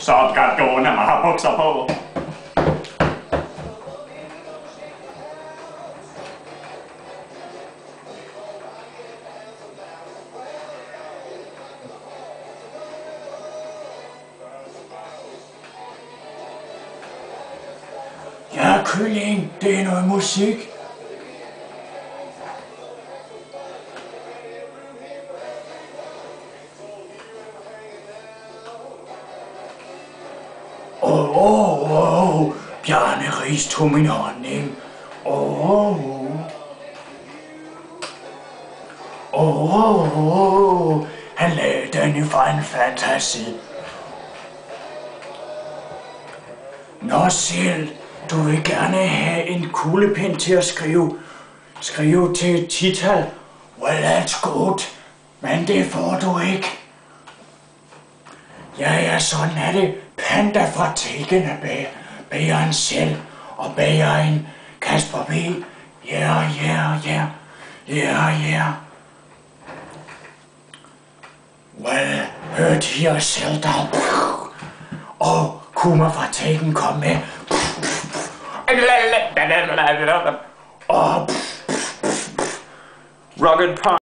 Så godt gående, man har bukser på. Ja, kylling, det er noget musik. Bjarne Riis tog min honning. Han lavede den i Final Fantasy. Nå selv, du vil gerne have en kuglepen til at skrive til et tital. Well, that's good, men det får du ikke. Ja, sådan er det. Panda fra Tekken er bageren selv, og bageren Kasper B. Yeah. Well, hørte her selv der. Og Kuma fra Tekken kom med. Rocket Pond.